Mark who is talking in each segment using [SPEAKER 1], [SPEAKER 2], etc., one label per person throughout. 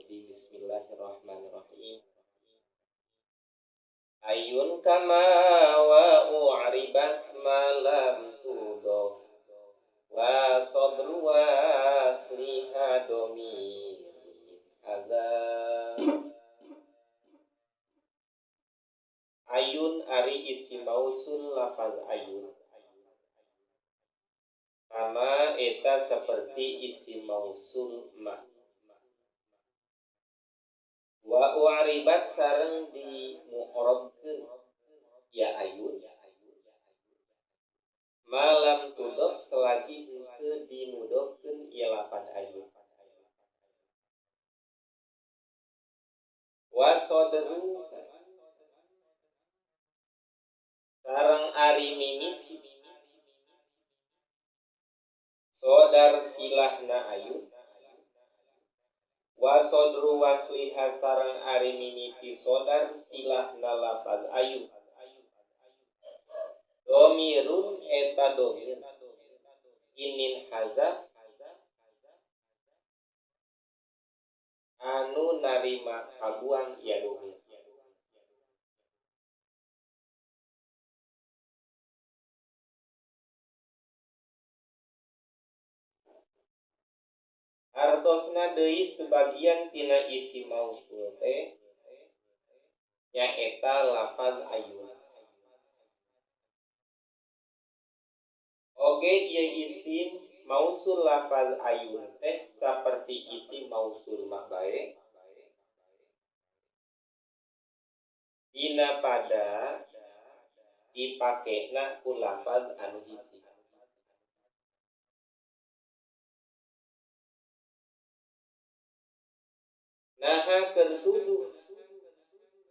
[SPEAKER 1] rajim. Bismillahirrahmanirrahim. Ayun kama wa u'ribat ma lam tudaf wa sadru wa asliha domir ayun ari isi mausul lafaz ayun sama eta seperti isi mausul ma. Wa u'ribat sareng di mu'rabkeun ya ayun malam tudok selagi henteu dimudofkeun ya lafaz ayun. Wa sadru sareng ari mimiti sodar silahna ayun. Wa sodru wasliha sareng ari mimiti sodar silahna lafaz ayun. Domirun eta domir inin hazaf anu narima kabuang ya domir. Artosna deui sebagian tina isi mausul teh nyaeta lafaz ayun. Oge ieu isim mausul lafaz ayun teh saperti isim mausul ma bae dina pada dipakena ku lafaz anu hiji. Naha kertuduh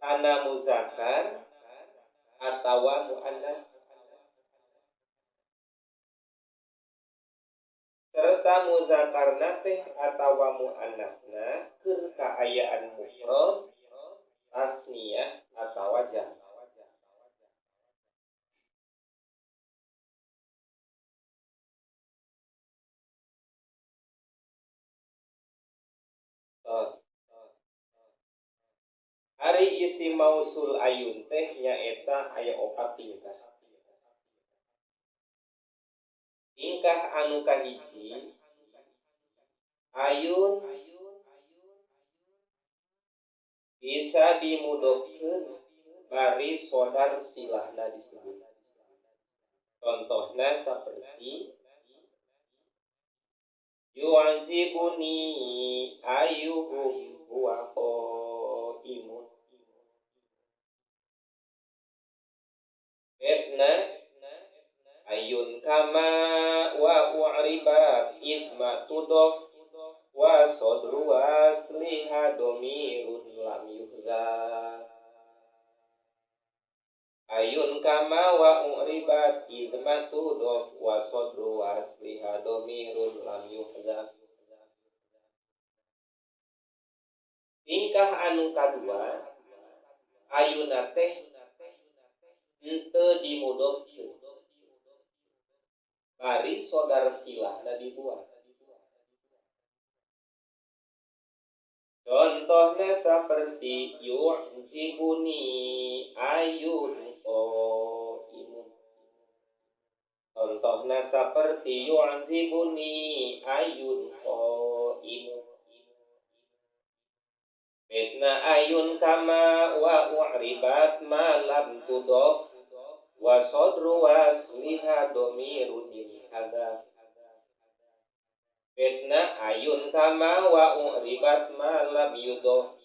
[SPEAKER 1] kana muzakkar atawa muannas serta muzakkarna teh atawa muannasna keur kaayaan mufrad, tasniyah atawa jam'. Ari isi mausul ayun teh nyaeta aya 4 tingkah. Tingkah anu kahiji ayun bisa dimudofkeun bari sodar silahna disebut. Contohna saperti yu'jibuni ayyuhum huwa qaimun. Etna ayun kama wa u'ribat idma tudof wa sodru asliha domirun lam yuhzaf. Ayun kama wa u'ribat idma tudof wa sodru asliha domirun lam yuhzaf. Tingkah anu kadua ayuna teh henteu dimudofkeun bari sodar silahna dibuat. Contohna saperti yu'jibuni ayun qaimun. Contohna saperti yu'jibuni ayun qaimun. Betna ayun kama wa u'ribat ma lam tudof wa sodru wasliha domirun hadza. Betna ayun kama wa u'ribat ma lam yudof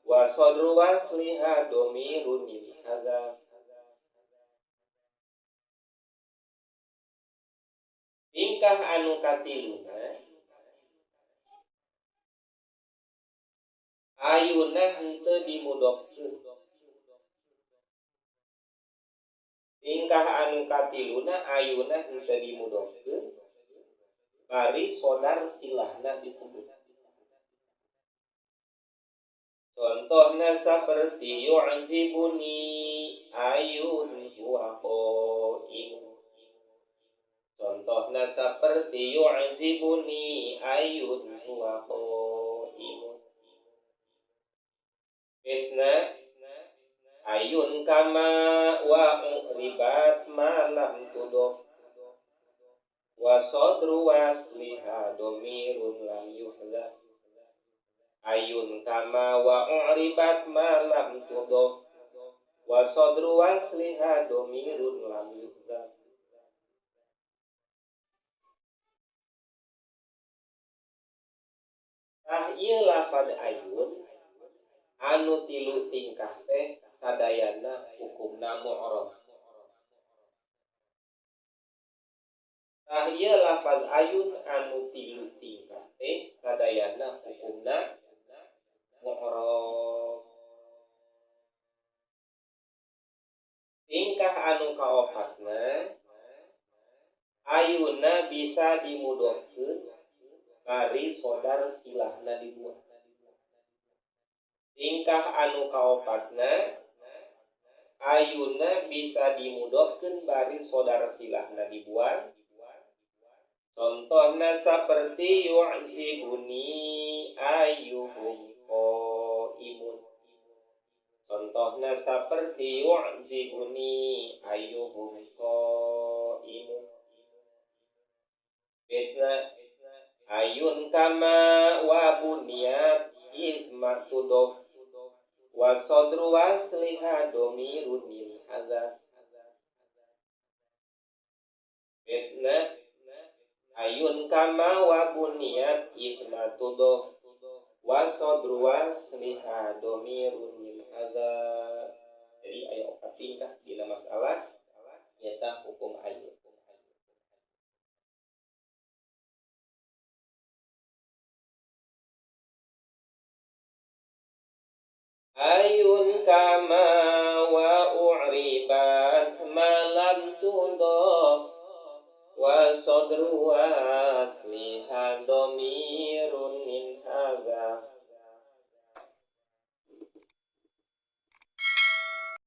[SPEAKER 1] wa sodru wasliha domirun hadza. Tingkah anu katiluna ayuna henteu dimudofkeun. Tingkah anu katiluna ayuna henteu dimudofkeun bari sodar silahna disebut. Contohna saperti yu'jibuni ayun huwa qaimun. Contohna saperti yu'jibuni ayun huwa qaimun. ayun kama wa uribat malam tudof wa sodru wasliha domirun lam yuhzaf ayun kama wa uribat malam tudof wa sodru wasliha domirun lam yuhzaf. Ieu lafaz ayun anu tilu tingkah teh sadayana hukumna mu'rab. Ieu lafaz ayun anu tilu tingkah teh sadayana hukumna mu'rab. Tingkah anu kaopatna ayunna bisa dimudofkeun bari sodar silahna dibuat. Tingkah anu kaopatna ayunna bisa dimudofkeun bari sodar silahna dibuat. Contohna saperti yu'jibuni ayyuhum qaimun. Contohna saperti yu'jibuni ayyuhum qaimun. Bedna ayun kama wa buniyat izma tudof wa sodru wasliha domirun lil hazaf. Bedna ayun kama wa buniyat izma tudof wa sodru wasliha domirun lil hazaf. Jadi aya 4 tingkah dina masalah nyata hukum ayun. Ayun kama wa u'ribat malam tudof wa sodru wasliha